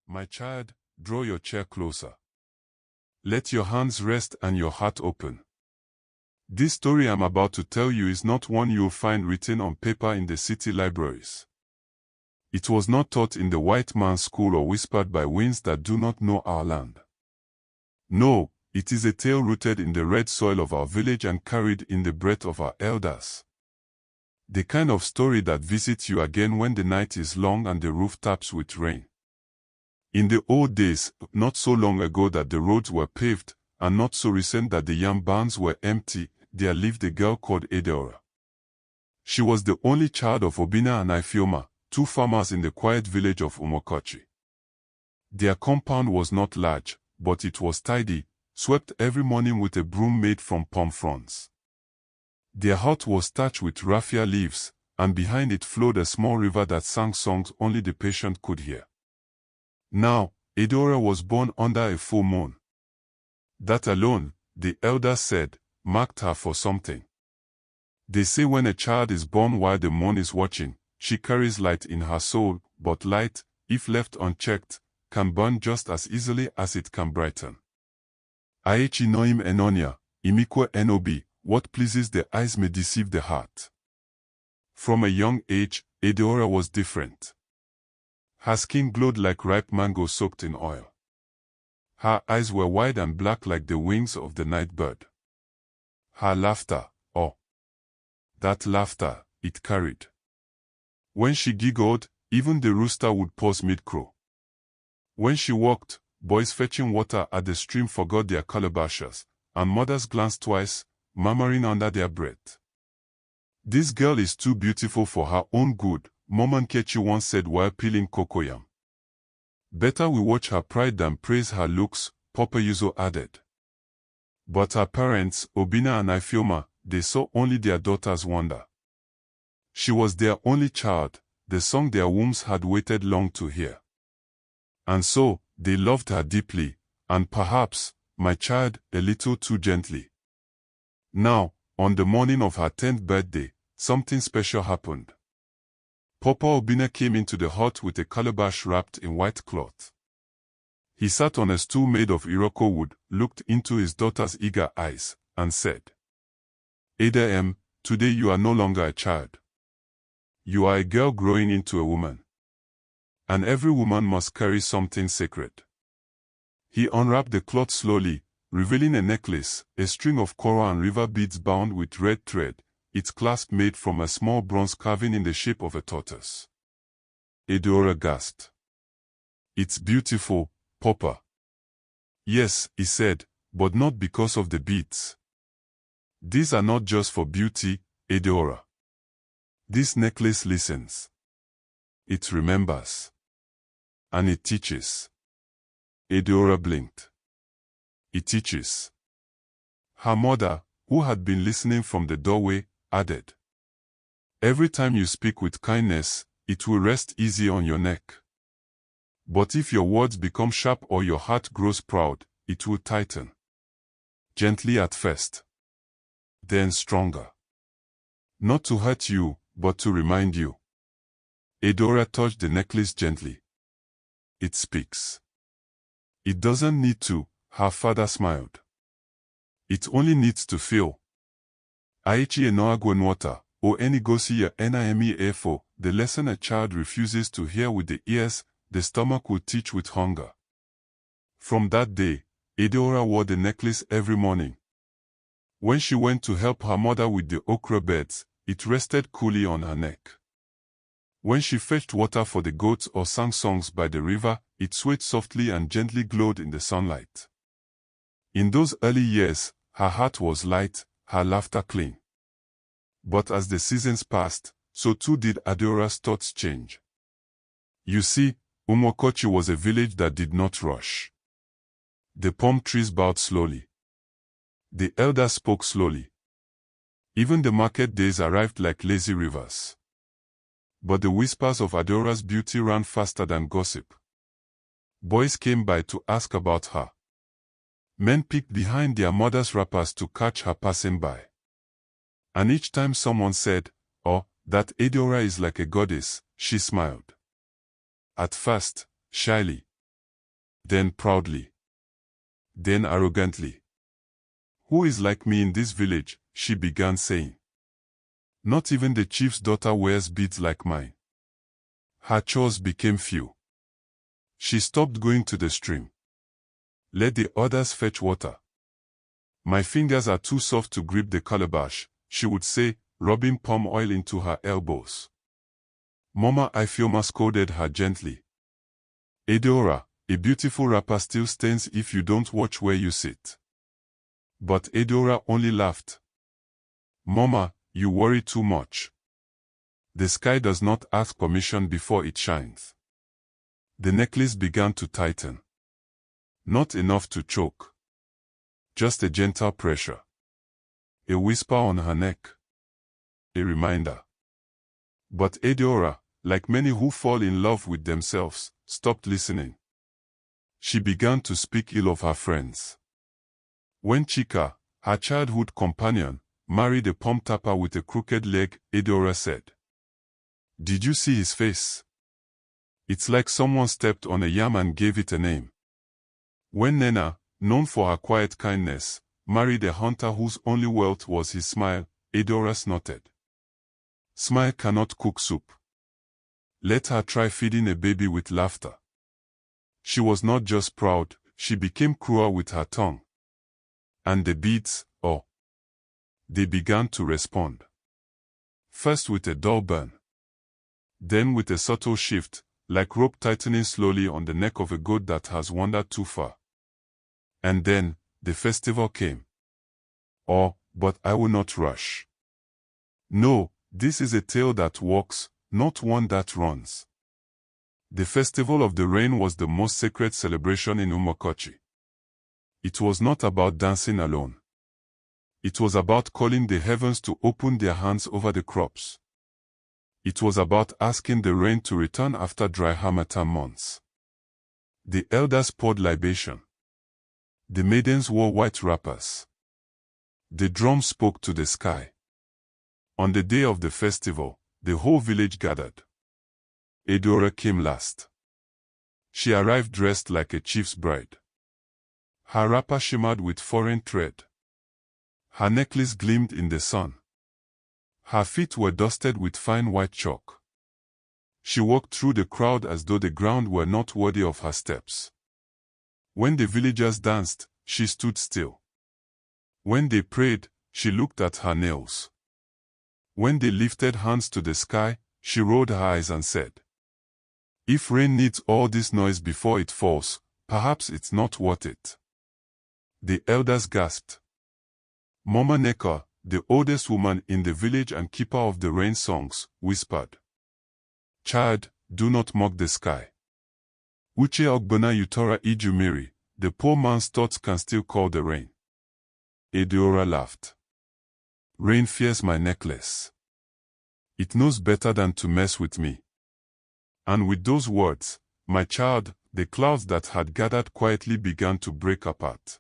My child, draw your chair closer. Let your hands rest and your heart open. This story I'm about to tell you is not one you'll find written on paper in the city libraries. It was not taught in the white man's school or whispered by winds that do not know our land. No, it is a tale rooted in the red soil of our village and carried in the breath of our elders. The kind of story that visits you again when the night is long and the roof taps with rain. In the old days, not so long ago that the roads were paved, and not so recent that the yam barns were empty, there lived a girl called Adaora. She was the only child of Obina and Ifeoma, two farmers in the quiet village of Umuakachi. Their compound was not large, but it was tidy, swept every morning with a broom made from palm fronds. Their hut was thatched with raffia leaves, and behind it flowed a small river that sang songs only the patient could hear. Now, Adaora was born under a full moon. That alone, the elders said, marked her for something. They say when a child is born while the moon is watching, she carries light in her soul, but light, if left unchecked, can burn just as easily as it can brighten. Aechi noim enonia, imikwe enobi, what pleases the eyes may deceive the heart. From a young age, Adaora was different. Her skin glowed like ripe mango soaked in oil. Her eyes were wide and black like the wings of the night bird. Her laughter, oh, that laughter, it carried. When she giggled, even the rooster would pause mid-crow. When she walked, boys fetching water at the stream forgot their calabashes, and mothers glanced twice, murmuring under their breath. This girl is too beautiful for her own good, Umuakachi once said while peeling cocoyam. Better we watch her pride than praise her looks, Papa Yuzo added. But her parents, Obina and Ifeoma, they saw only their daughter's wonder. She was their only child, the song their wombs had waited long to hear. And so, they loved her deeply, and perhaps, my child, a little too gently. Now, on the morning of her 10th birthday, something special happened. Papa Obina came into the hut with a calabash wrapped in white cloth. He sat on a stool made of Iroko wood, looked into his daughter's eager eyes, and said, Ada, today you are no longer a child. You are a girl growing into a woman. And every woman must carry something sacred. He unwrapped the cloth slowly, revealing a necklace, a string of coral and river beads bound with red thread, its clasp made from a small bronze carving in the shape of a tortoise. Adaora gasped. It's beautiful, Papa. Yes, he said, but not because of the beads. These are not just for beauty, Adaora. This necklace listens. It remembers. And it teaches. Adaora blinked. It teaches. Her mother, who had been listening from the doorway, added. Every time you speak with kindness, it will rest easy on your neck. But if your words become sharp or your heart grows proud, it will tighten. Gently at first. Then stronger. Not to hurt you, but to remind you. Adaora touched the necklace gently. It speaks. It doesn't need to, her father smiled. It only needs to feel. Aichi enoagwenwata, o enigosi ya nime-efo, the lesson a child refuses to hear with the ears, the stomach will teach with hunger. From that day, Adaora wore the necklace every morning. When she went to help her mother with the okra beds, it rested coolly on her neck. When she fetched water for the goats or sang songs by the river, it swayed softly and gently glowed in the sunlight. In those early years, her heart was light, her laughter clean. But as the seasons passed, so too did Adaora's thoughts change. You see, Umuakachi was a village that did not rush. The palm trees bowed slowly. The elders spoke slowly. Even the market days arrived like lazy rivers. But the whispers of Adaora's beauty ran faster than gossip. Boys came by to ask about her. Men peeked behind their mothers' wrappers to catch her passing by. And each time someone said, "Oh, that Adaora is like a goddess," she smiled. At first, shyly. then proudly, then arrogantly. "Who is like me in this village?" she began saying. "Not even the chief's daughter wears beads like mine." Her chores became few. She stopped going to the stream. "Let the others fetch water. My fingers are too soft to grip the calabash," she would say, rubbing palm oil into her elbows. Mama Ifioma scolded her gently. "Adaora, a beautiful wrapper still stains if you don't watch where you sit." But Adaora only laughed. "Mama, you worry too much. The sky does not ask permission before it shines." The necklace began to tighten. Not enough to choke. Just a gentle pressure. A whisper on her neck. A reminder. But Adaora, like many who fall in love with themselves, stopped listening. She began to speak ill of her friends. When Chika, her childhood companion, married a palm tapper with a crooked leg, Adaora said, "Did you see his face? It's like someone stepped on a yam and gave it a name." When Nena, known for her quiet kindness, married a hunter whose only wealth was his smile, Adaora snorted. "Smile cannot cook soup. Let her try feeding a baby with laughter." She was not just proud, she became cruel with her tongue. And the beads, oh, they began to respond. First with a dull burn. Then with a subtle shift, like rope tightening slowly on the neck of a goat that has wandered too far. And then, the festival came. "Oh, but I will not rush. No, this is a tale that walks, not one that runs." The Festival of the Rain was the most sacred celebration in Umuakachi. It was not about dancing alone. It was about calling the heavens to open their hands over the crops. It was about asking the rain to return after dry harmattan months. The elders poured libation. The maidens wore white wrappers. The drums spoke to the sky. On the day of the festival, the whole village gathered. Adaora came last. She arrived dressed like a chief's bride. Her wrapper shimmered with foreign thread. Her necklace gleamed in the sun. Her feet were dusted with fine white chalk. She walked through the crowd as though the ground were not worthy of her steps. When the villagers danced, she stood still. When they prayed, she looked at her nails. When they lifted hands to the sky, she rolled her eyes and said, "If rain needs all this noise before it falls, perhaps it's not worth it." The elders gasped. Mama Neka, the oldest woman in the village and keeper of the rain songs, whispered, "Child, do not mock the sky. Uche Ogbona Utora Ijumiri, the poor man's thoughts can still call the rain." Adaora laughed. "Rain fears my necklace. It knows better than to mess with me." And with those words, my child, the clouds that had gathered quietly began to break apart.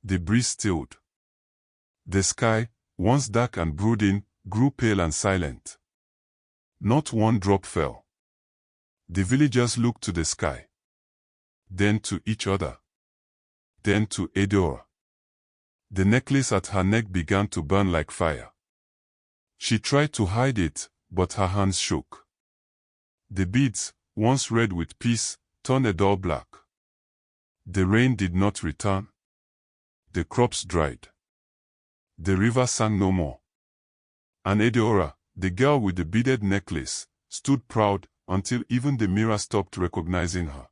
The breeze stilled. The sky, once dark and brooding, grew pale and silent. Not one drop fell. The villagers looked to the sky. Then to each other. Then to Adaora. The necklace at her neck began to burn like fire. She tried to hide it, but her hands shook. The beads, once red with peace, turned a dull black. The rain did not return. The crops dried. The river sang no more. And Adaora, the girl with the beaded necklace, stood proud until even the mirror stopped recognizing her.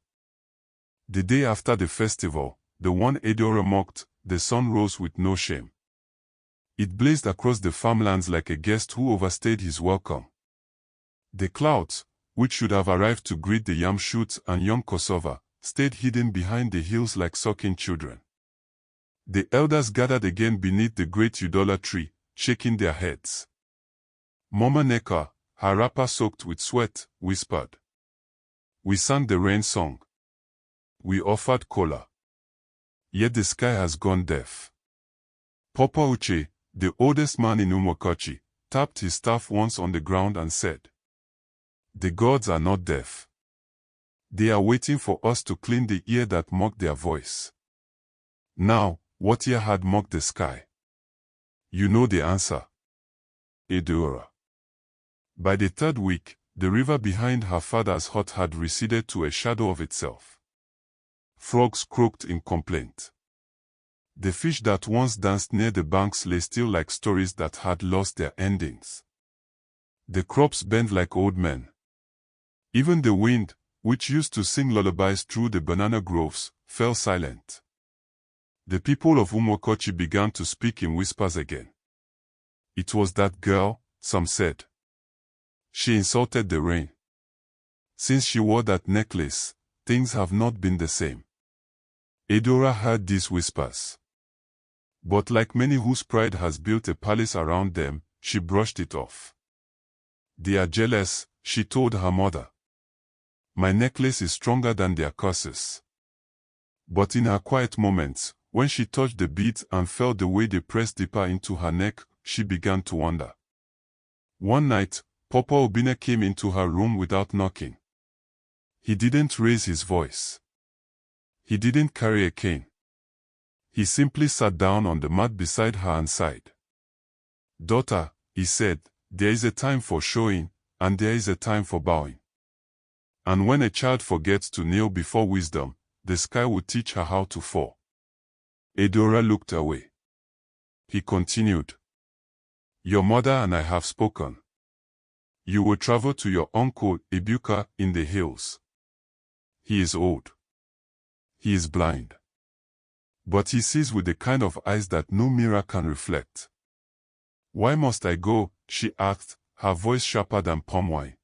The day after the festival, the one Adaora mocked, the sun rose with no shame. It blazed across the farmlands like a guest who overstayed his welcome. The clouds, which should have arrived to greet the yam shoots and young cassava, stayed hidden behind the hills like sucking children. The elders gathered again beneath the great Udola tree, shaking their heads. Mama Neka, her wrapper soaked with sweat, whispered. We sang the rain song. We offered kola. Yet the sky has gone deaf. Papa Uche, the oldest man in Umuakachi, tapped his staff once on the ground and said, The gods are not deaf. They are waiting for us to clean the ear that mocked their voice. Now, what ear had mocked the sky? You know the answer. Adaora. By the third week, the river behind her father's hut had receded to a shadow of itself. Frogs croaked in complaint. The fish that once danced near the banks lay still like stories that had lost their endings. The crops bent like old men. Even the wind, which used to sing lullabies through the banana groves, fell silent. The people of Umuakachi began to speak in whispers again. It was that girl, some said. She insulted the rain. Since she wore that necklace, things have not been the same. Adaora heard these whispers. But like many whose pride has built a palace around them, she brushed it off. They are jealous, she told her mother. My necklace is stronger than their curses. But in her quiet moments, when she touched the beads and felt the way they pressed deeper into her neck, she began to wonder. One night, Papa Obinna came into her room without knocking. He didn't raise his voice. He didn't carry a cane. He simply sat down on the mat beside her and sighed. Daughter, he said, there is a time for showing, and there is a time for bowing. And when a child forgets to kneel before wisdom, the sky will teach her how to fall. Adaora looked away. He continued. Your mother and I have spoken. You will travel to your uncle Ibuka in the hills. He is old. He is blind. But he sees with the kind of eyes that no mirror can reflect. Why must I go? She asked, her voice sharper than palm wine.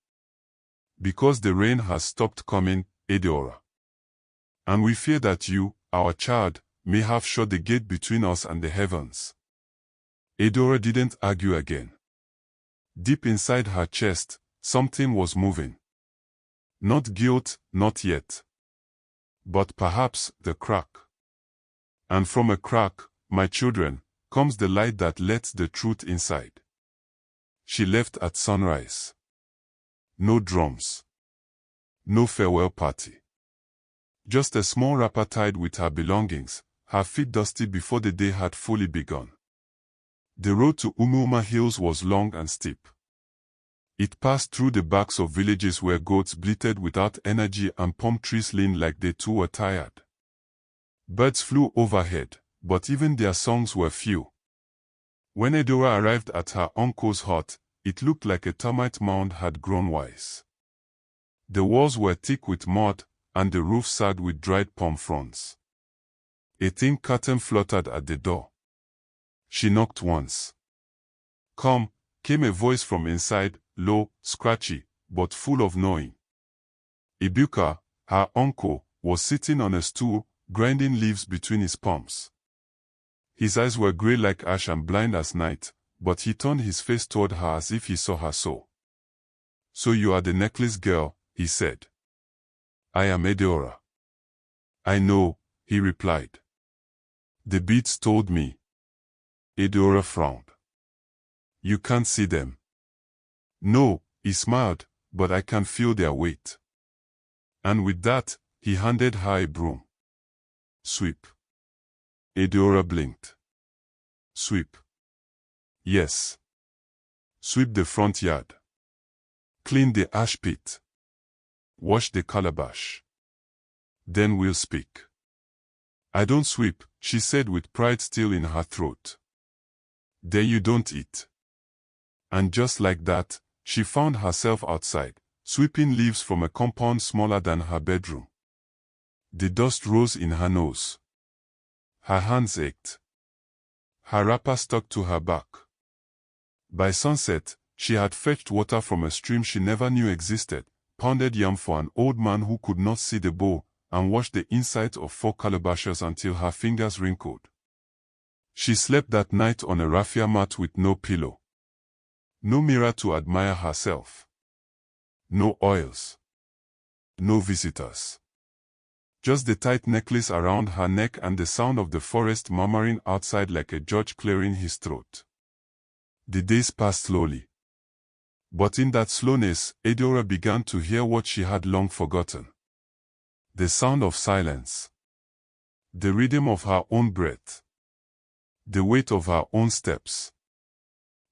Because the rain has stopped coming, Adaora. And we fear that you, our child, may have shut the gate between us and the heavens. Adaora didn't argue again. Deep inside her chest, something was moving. Not guilt, not yet. But perhaps the crack. And from a crack, my children, comes the light that lets the truth inside. She left at sunrise. No drums. No farewell party. Just a small wrapper tied with her belongings, her feet dusty before the day had fully begun. The road to Umuuma Hills was long and steep. It passed through the backs of villages where goats bleated without energy and palm trees leaned like they too were tired. Birds flew overhead, but even their songs were few. When Adaora arrived at her uncle's hut, it looked like a termite mound had grown wise. The walls were thick with mud, and the roof sagged with dried palm fronds. A thin curtain fluttered at the door. She knocked once. Come, came a voice from inside, low, scratchy, but full of knowing. Ibuka, her uncle, was sitting on a stool, grinding leaves between his palms. His eyes were grey like ash and blind as night, but he turned his face toward her as if he saw her soul. So you are the necklace girl, he said. I am Adaora. I know, he replied. The beads told me. Adaora frowned. You can't see them. No, he smiled, but I can feel their weight. And with that, he handed her a broom. Sweep. Adaora blinked. Sweep. Yes. Sweep the front yard. Clean the ash pit. Wash the calabash. Then we'll speak. I don't sweep, she said with pride still in her throat. Then you don't eat. And just like that, she found herself outside, sweeping leaves from a compound smaller than her bedroom. The dust rose in her nose. Her hands ached. Her wrapper stuck to her back. By sunset, she had fetched water from a stream she never knew existed, pounded yam for an old man who could not see the bowl, and washed the insides of 4 calabashes until her fingers wrinkled. She slept that night on a raffia mat with no pillow. No mirror to admire herself. No oils. No visitors. Just the tight necklace around her neck and the sound of the forest murmuring outside like a judge clearing his throat. The days passed slowly. But in that slowness, Adaora began to hear what she had long forgotten. The sound of silence. The rhythm of her own breath. The weight of her own steps.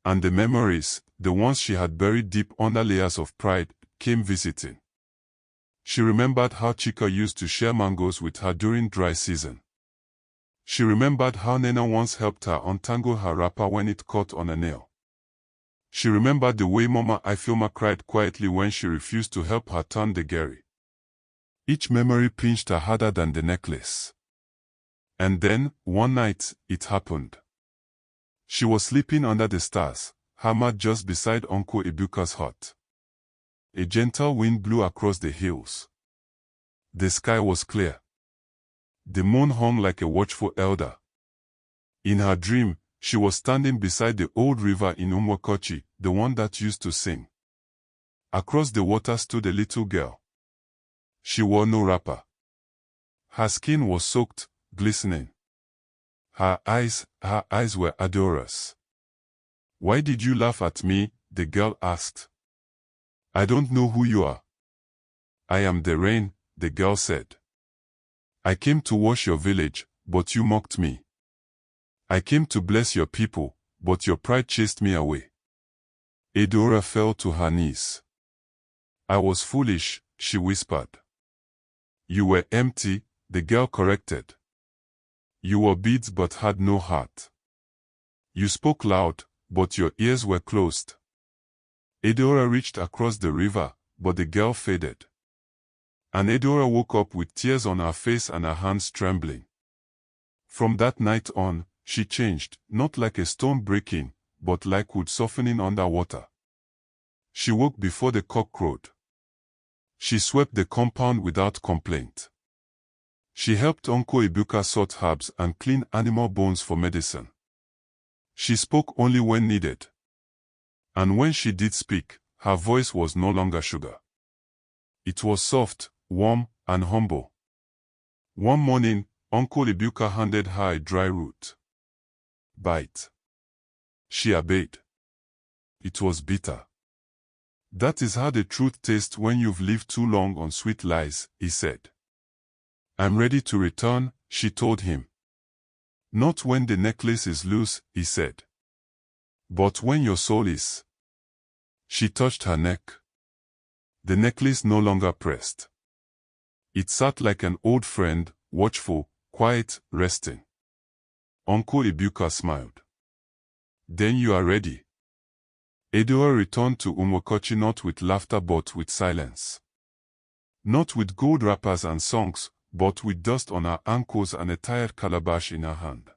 And the memories, the ones she had buried deep under layers of pride, came visiting. She remembered how Chika used to share mangoes with her during dry season. She remembered how Nena once helped her untangle her wrapper when it caught on a nail. She remembered the way Mama Ifeoma cried quietly when she refused to help her turn the gari. Each memory pinched her harder than the necklace. And then, one night, it happened. She was sleeping under the stars, her mat just beside Uncle Ibuka's hut. A gentle wind blew across the hills. The sky was clear. The moon hung like a watchful elder. In her dream, she was standing beside the old river in Umuakachi, the one that used to sing. Across the water stood a little girl. She wore no wrapper. Her skin was soaked, glistening. Her eyes were Adaora's. "Why did you laugh at me?" the girl asked. "I don't know who you are." "I am the rain," the girl said. "I came to wash your village, but you mocked me. I came to bless your people, but your pride chased me away." Adaora fell to her knees. "I was foolish," she whispered. "You were empty," the girl corrected. "You wore beads but had no heart. You spoke loud, but your ears were closed." Adaora reached across the river, but the girl faded. And Adaora woke up with tears on her face and her hands trembling. From that night on, she changed, not like a stone breaking, but like wood softening under water. She woke before the cock crowed. She swept the compound without complaint. She helped Uncle Ibuka sort herbs and clean animal bones for medicine. She spoke only when needed. And when she did speak, her voice was no longer sugar. It was soft, warm, and humble. One morning, Uncle Ibuka handed her a dry root. "Bite." She obeyed. It was bitter. "That is how the truth tastes when you've lived too long on sweet lies," he said. "I'm ready to return," she told him. "Not when the necklace is loose," he said. "But when your soul is." She touched her neck. The necklace no longer pressed. It sat like an old friend, watchful, quiet, resting. Uncle Ibuka smiled. "Then you are ready." Adaora returned to Umuakachi not with laughter but with silence. Not with gold wrappers and songs, but with dust on her ankles and a tired calabash in her hand.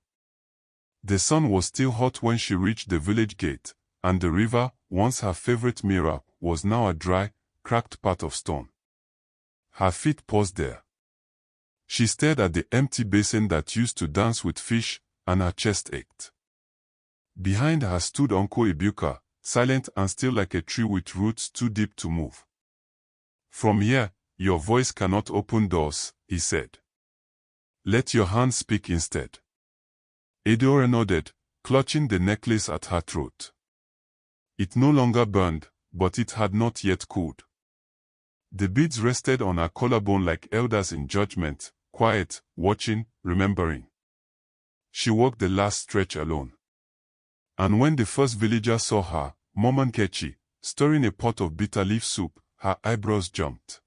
The sun was still hot when she reached the village gate, and the river, once her favorite mirror, was now a dry, cracked part of stone. Her feet paused there. She stared at the empty basin that used to dance with fish, and her chest ached. Behind her stood Uncle Ibuka, silent and still like a tree with roots too deep to move. "From here, your voice cannot open doors," he said. "Let your hands speak instead." Adaora nodded, clutching the necklace at her throat. It no longer burned, but it had not yet cooled. The beads rested on her collarbone like elders in judgment, quiet, watching, remembering. She walked the last stretch alone. And when the first villager saw her, Umuakachi, stirring a pot of bitter leaf soup, her eyebrows jumped.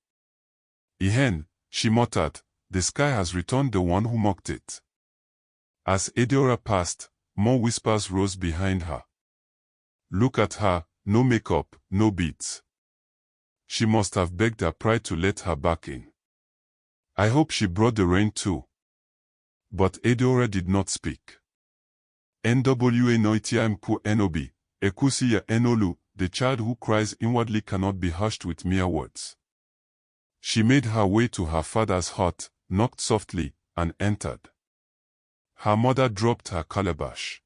"Ihen," she muttered, "the sky has returned the one who mocked it." As Adaora passed, more whispers rose behind her. Look at her, no makeup, no beads. She must have begged her pride to let her back in. I hope she brought the rain too. But Adaora did not speak. Nwa noitiam ku enobi, ekusi ya enolu, the child who cries inwardly cannot be hushed with mere words. She made her way to her father's hut, knocked softly, and entered. Her mother dropped her calabash.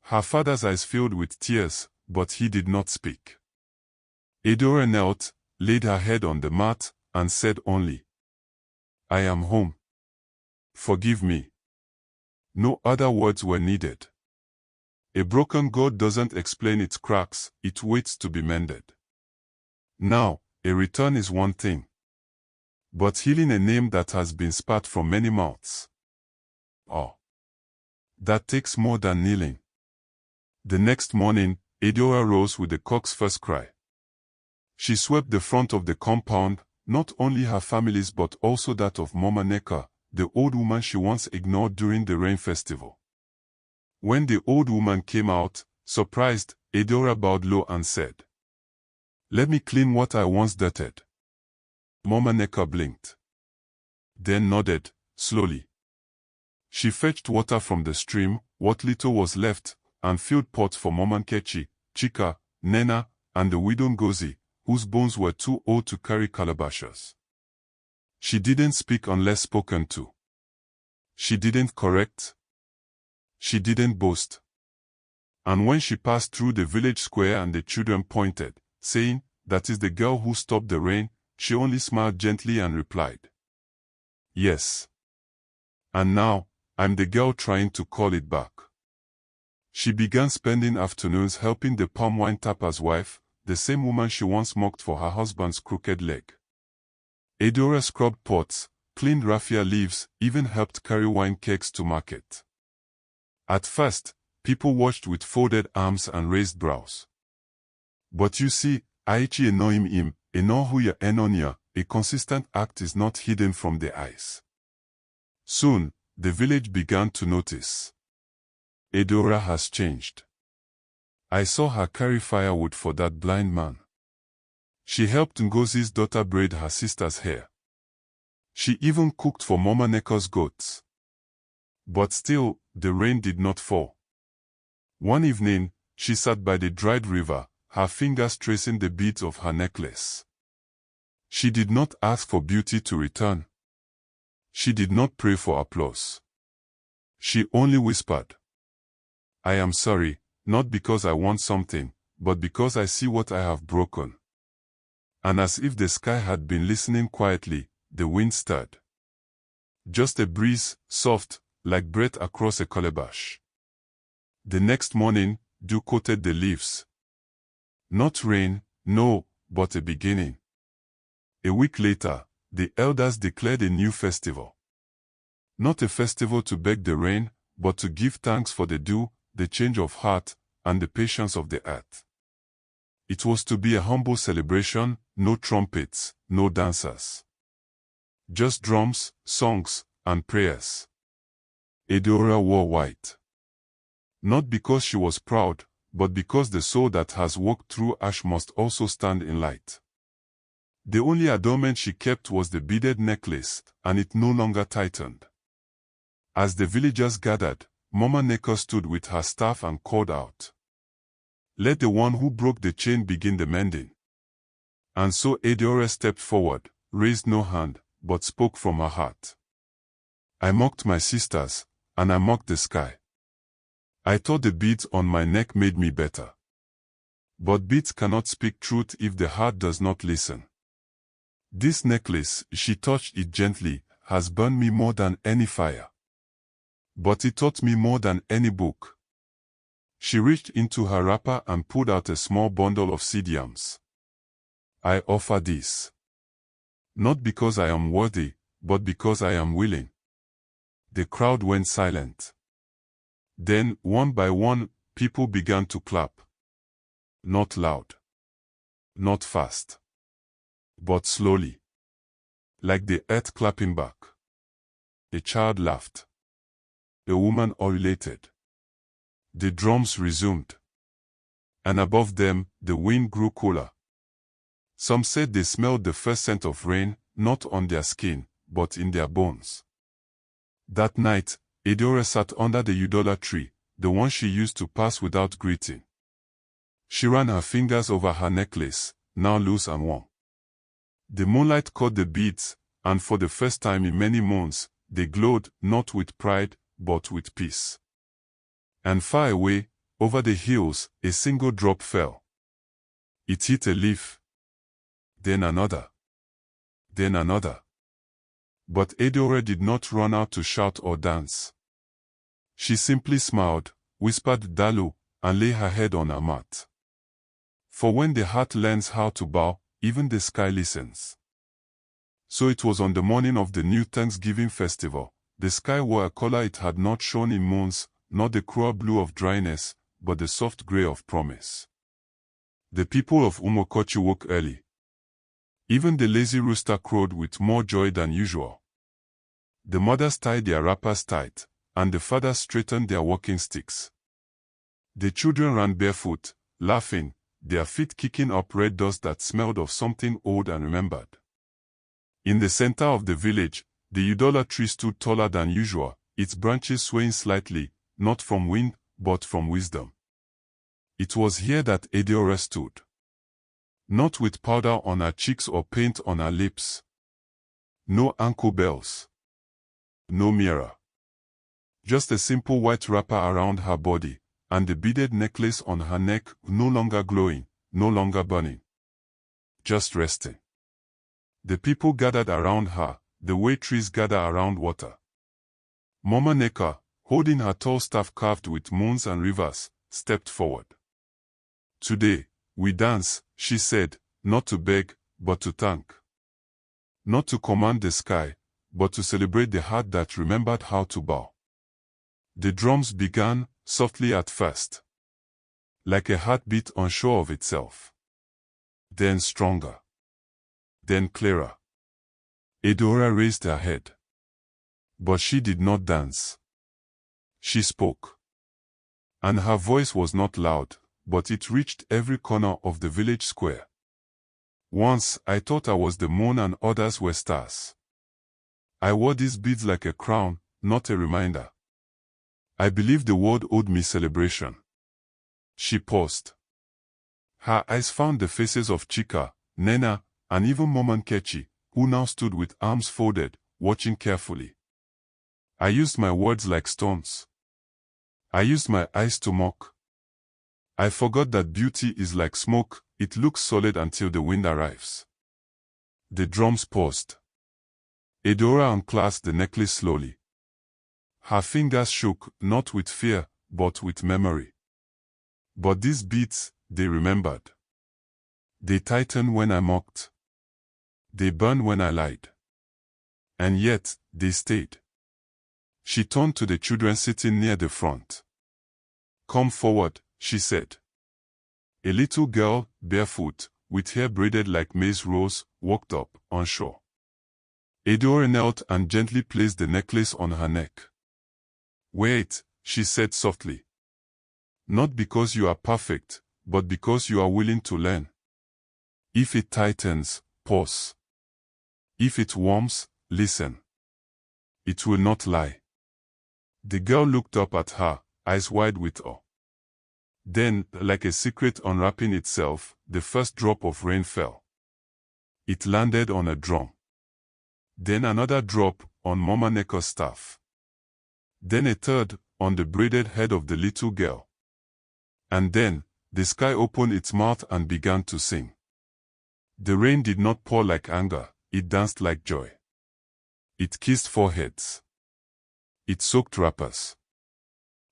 Her father's eyes filled with tears, but he did not speak. Adaora knelt, laid her head on the mat, and said only, "I am home. Forgive me." No other words were needed. A broken God doesn't explain its cracks, it waits to be mended. Now, a return is one thing. but healing a name that has been spat from many mouths. Oh, that takes more than kneeling. The next morning, Adaora rose with the cock's first cry. She swept the front of the compound, not only her family's but also that of Mama Neka, the old woman she once ignored during the rain festival. When the old woman came out, surprised, Adaora bowed low and said, "Let me clean what I once dirted." Mama Neka blinked, then nodded, slowly. She fetched water from the stream, what little was left, and filled pots for Umuakachi, Chika, Nena, and the widow Ngozi, whose bones were too old to carry calabashes. She didn't speak unless spoken to. She didn't correct. She didn't boast. And when she passed through the village square and the children pointed, saying, "That is the girl who stopped the rain," she only smiled gently and replied, "Yes. And now, I'm the girl trying to call it back." She began spending afternoons helping the palm wine tapper's wife, the same woman she once mocked for her husband's crooked leg. Adaora scrubbed pots, cleaned raffia leaves, even helped carry wine kegs to market. At first, people watched with folded arms and raised brows. But you see, Aichi enoim im, enohuya enonia, a consistent act is not hidden from the eyes. Soon, the village began to notice. Adaora has changed. I saw her carry firewood for that blind man. She helped Ngozi's daughter braid her sister's hair. She even cooked for Mama Neka's goats. But still, the rain did not fall. One evening, she sat by the dried river, her fingers tracing the beads of her necklace. She did not ask for beauty to return. She did not pray for applause. She only whispered, "I am sorry, not because I want something, but because I see what I have broken." And as if the sky had been listening quietly, the wind stirred. Just a breeze, soft, like breath across a calabash. The next morning, dew coated the leaves. Not rain, no, but a beginning. A week later, the elders declared a new festival. Not a festival to beg the rain, but to give thanks for the dew, the change of heart, and the patience of the earth. It was to be a humble celebration, no trumpets, no dancers. Just drums, songs, and prayers. Adaora wore white. Not because she was proud, but because the soul that has walked through ash must also stand in light. The only adornment she kept was the beaded necklace, and it no longer tightened. As the villagers gathered, Mama Neka stood with her staff and called out, "Let the one who broke the chain begin the mending." And so Adaora stepped forward, raised no hand, but spoke from her heart. "I mocked my sisters, and I mocked the sky. I thought the beads on my neck made me better. But beads cannot speak truth if the heart does not listen. This necklace," she touched it gently, "has burned me more than any fire. But it taught me more than any book." She reached into her wrapper and pulled out a small bundle of seed yams. "I offer this. Not because I am worthy, but because I am willing." The crowd went silent. Then, one by one, people began to clap. Not loud. Not fast. But slowly. Like the earth clapping back. A child laughed. A woman ululated. The drums resumed. And above them, the wind grew cooler. Some said they smelled the first scent of rain, not on their skin, but in their bones. That night, Adaora sat under the Udola tree, the one she used to pass without greeting. She ran her fingers over her necklace, now loose and warm. The moonlight caught the beads, and for the first time in many moons, they glowed not with pride, but with peace. And far away, over the hills, a single drop fell. It hit a leaf. Then another. Then another. But Adaora did not run out to shout or dance. She simply smiled, whispered Dalu, and lay her head on her mat. For when the heart learns how to bow, even the sky listens. So it was on the morning of the new Thanksgiving festival. The sky wore a color it had not shown in months, not the cruel blue of dryness, but the soft gray of promise. The people of Umuakachi woke early. Even the lazy rooster crowed with more joy than usual. The mothers tied their wrappers tight, and the fathers straightened their walking sticks. The children ran barefoot, laughing, their feet kicking up red dust that smelled of something old and remembered. In the center of the village, the Adaora tree stood taller than usual, its branches swaying slightly, not from wind, but from wisdom. It was here that Adaora stood. Not with powder on her cheeks or paint on her lips. No ankle bells. No mirror. Just a simple white wrapper around her body, and the beaded necklace on her neck, no longer glowing, no longer burning. Just resting. The people gathered around her, the way trees gather around water. Mama Neka, holding her tall staff carved with moons and rivers, stepped forward. Today, we dance, she said, not to beg, but to thank. Not to command the sky, but to celebrate the heart that remembered how to bow. The drums began, softly at first. Like a heartbeat unsure of itself. Then stronger. Then clearer. Adaora raised her head. But she did not dance. She spoke. And her voice was not loud, but it reached every corner of the village square. Once, I thought I was the moon and others were stars. I wore these beads like a crown, not a reminder. I believed the world owed me celebration. She paused. Her eyes found the faces of Chika, Nena, and even Umuakachi, who now stood with arms folded, watching carefully. I used my words like stones. I used my eyes to mock. I forgot that beauty is like smoke, it looks solid until the wind arrives. The drums paused. Adaora unclasped the necklace slowly. Her fingers shook, not with fear, but with memory. But these beats, they remembered. They tightened when I mocked. They burned when I lied. And yet, they stayed. She turned to the children sitting near the front. Come forward, she said. A little girl, barefoot, with hair braided like maize rows, walked up, unsure. Adaora knelt and gently placed the necklace on her neck. Wait, she said softly. Not because you are perfect, but because you are willing to learn. If it tightens, pause. If it warms, listen. It will not lie. The girl looked up at her, eyes wide with awe. Then, like a secret unwrapping itself, the first drop of rain fell. It landed on a drum. Then another drop, on Mama Neka's staff. Then a third, on the braided head of the little girl. And then, the sky opened its mouth and began to sing. The rain did not pour like anger, it danced like joy. It kissed foreheads. It soaked wrappers.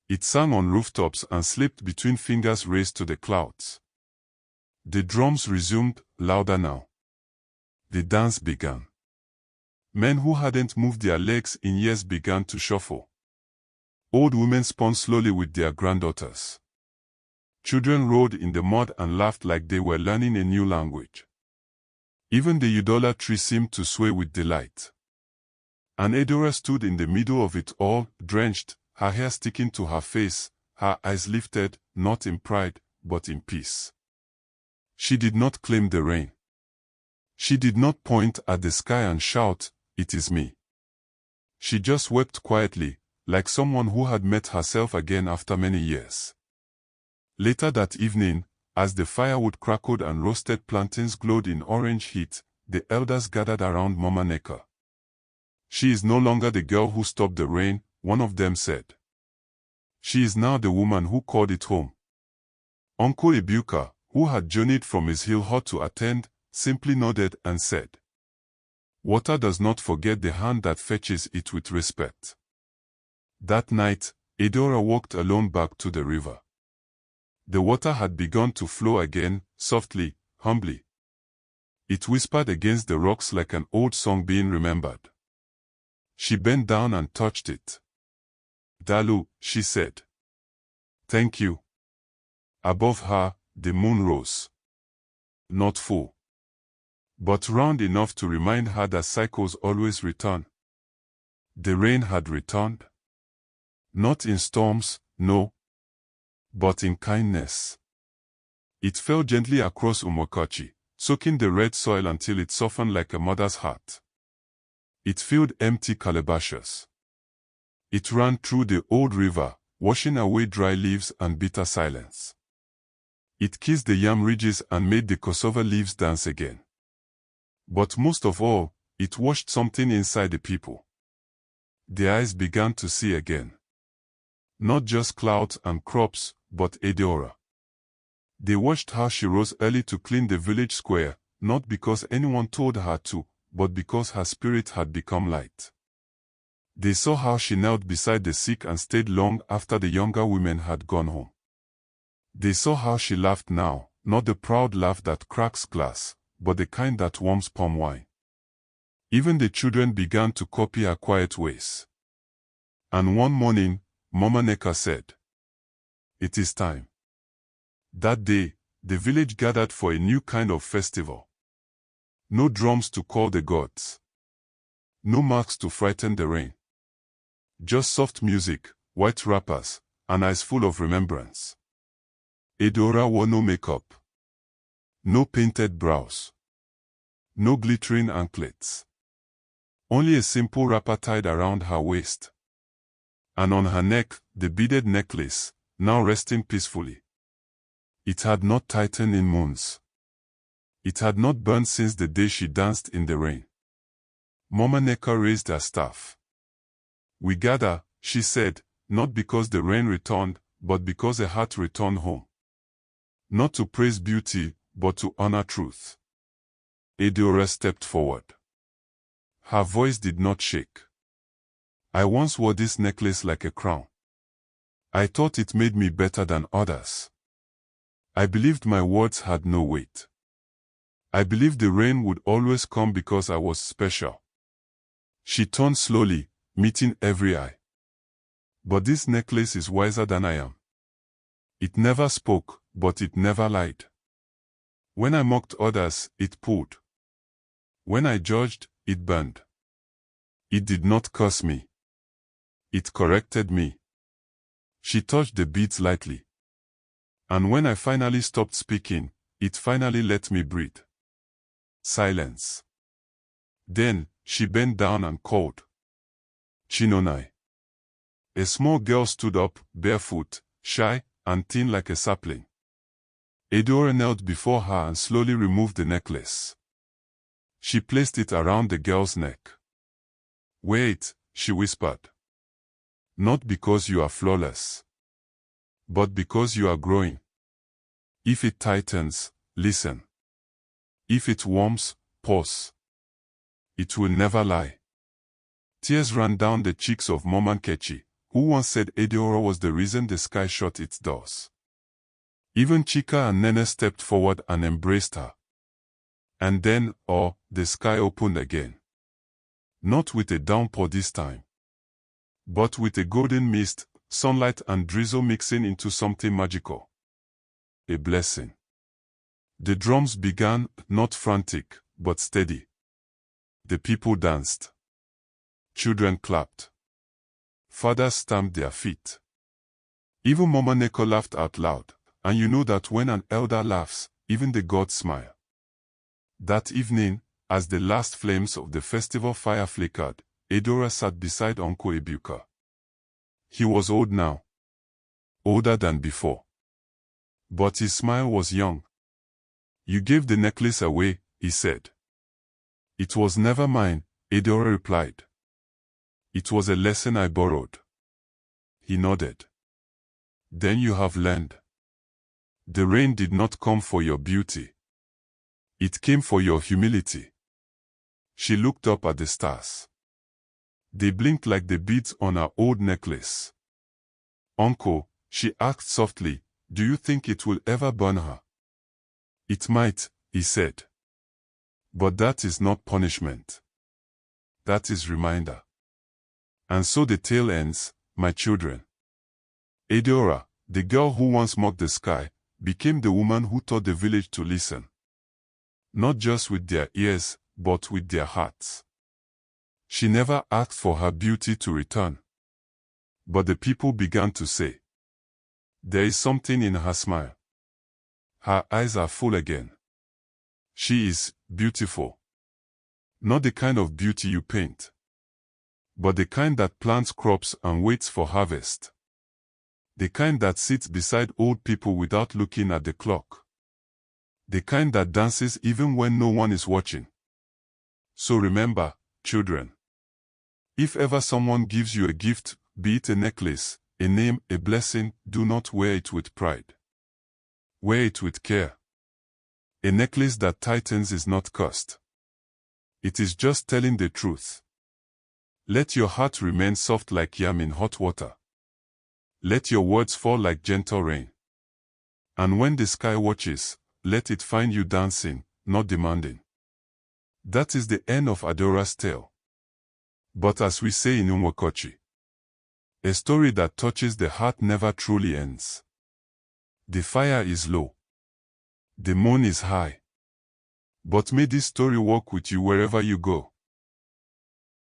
It sang on rooftops and slipped between fingers raised to the clouds. The drums resumed, louder now. The dance began. Men who hadn't moved their legs in years began to shuffle. Old women spun slowly with their granddaughters. Children rolled in the mud and laughed like they were learning a new language. Even the Adaora tree seemed to sway with delight. And Adaora stood in the middle of it all, drenched, her hair sticking to her face, her eyes lifted, not in pride, but in peace. She did not claim the rain. She did not point at the sky and shout, "It is me." She just wept quietly, like someone who had met herself again after many years. Later that evening, as the firewood crackled and roasted plantains glowed in orange heat, the elders gathered around Mama Neka. She is no longer the girl who stopped the rain, one of them said. She is now the woman who called it home. Uncle Ibuka, who had journeyed from his hill hut to attend, simply nodded and said, "Water does not forget the hand that fetches it with respect." That night, Adaora walked alone back to the river. The water had begun to flow again, softly, humbly. It whispered against the rocks like an old song being remembered. She bent down and touched it. "Dalu," she said. "Thank you." Above her, the moon rose. Not full, but round enough to remind her that cycles always return. The rain had returned. Not in storms, no, but in kindness. It fell gently across Umuakachi, soaking the red soil until it softened like a mother's heart. It filled empty calabashes. It ran through the old river, washing away dry leaves and bitter silence. It kissed the yam ridges and made the cassava leaves dance again. But most of all, it washed something inside the people. Their eyes began to see again. Not just clouds and crops, but Adaora. They watched how she rose early to clean the village square, not because anyone told her to, but because her spirit had become light. They saw how she knelt beside the sick and stayed long after the younger women had gone home. They saw how she laughed now, not the proud laugh that cracks glass, but the kind that warms palm wine. Even the children began to copy her quiet ways. And one morning, Mama Neka said, "It is time." That day, the village gathered for a new kind of festival. No drums to call the gods. No masks to frighten the rain. Just soft music, white wrappers, and eyes full of remembrance. Adaora wore no makeup. No painted brows. No glittering anklets. Only a simple wrapper tied around her waist. And on her neck, the beaded necklace, now resting peacefully. It had not tightened in months. It had not burned since the day she danced in the rain. Mama Neka raised her staff. "We gather," she said, "not because the rain returned, but because a heart returned home. Not to praise beauty, but to honor truth." Adaora stepped forward. Her voice did not shake. "I once wore this necklace like a crown. I thought it made me better than others. I believed my words had no weight. I believed the rain would always come because I was special." She turned slowly, meeting every eye. "But this necklace is wiser than I am. It never spoke, but it never lied. When I mocked others, it pulled. When I judged, it burned. It did not curse me. It corrected me." She touched the beads lightly. "And when I finally stopped speaking, it finally let me breathe." Silence. Then, she bent down and called, "Chinonai." A small girl stood up, barefoot, shy, and thin like a sapling. Adaora knelt before her and slowly removed the necklace. She placed it around the girl's neck. "Wait," she whispered. "Not because you are flawless, but because you are growing. If it tightens, listen. If it warms, pause. It will never lie." Tears ran down the cheeks of Umuakachi, who once said Adaora was the reason the sky shut its doors. Even Chika and Nene stepped forward and embraced her. And then, the sky opened again. Not with a downpour this time, but with a golden mist, sunlight and drizzle mixing into something magical. A blessing. The drums began, not frantic, but steady. The people danced. Children clapped. Fathers stamped their feet. Even Mama Neka laughed out loud, and you know that when an elder laughs, even the gods smile. That evening, as the last flames of the festival fire flickered, Adaora sat beside Uncle Ebuka. He was old now. Older than before. But his smile was young. "You gave the necklace away," he said. "It was never mine," Adaora replied. "It was a lesson I borrowed." He nodded. "Then you have learned. The rain did not come for your beauty. It came for your humility." She looked up at the stars. They blinked like the beads on her old necklace. "Uncle," she asked softly, "do you think it will ever burn her?" "It might," he said. But that is not punishment. That is reminder. And so the tale ends, my children. Adaora, the girl who once mocked the sky, became the woman who taught the village to listen. Not just with their ears, but with their hearts. She never asked for her beauty to return. But the people began to say, there is something in her smile. Her eyes are full again. She is beautiful. Not the kind of beauty you paint, but the kind that plants crops and waits for harvest. The kind that sits beside old people without looking at the clock. The kind that dances even when no one is watching. So remember, children, if ever someone gives you a gift, be it a necklace, a name, a blessing, do not wear it with pride. Wear it with care. A necklace that tightens is not cursed. It is just telling the truth. Let your heart remain soft like yam in hot water. Let your words fall like gentle rain. And when the sky watches, let it find you dancing, not demanding. That is the end of Adaora's tale. But as we say in Umuakachi, a story that touches the heart never truly ends. The fire is low. The moon is high. But may this story walk with you wherever you go.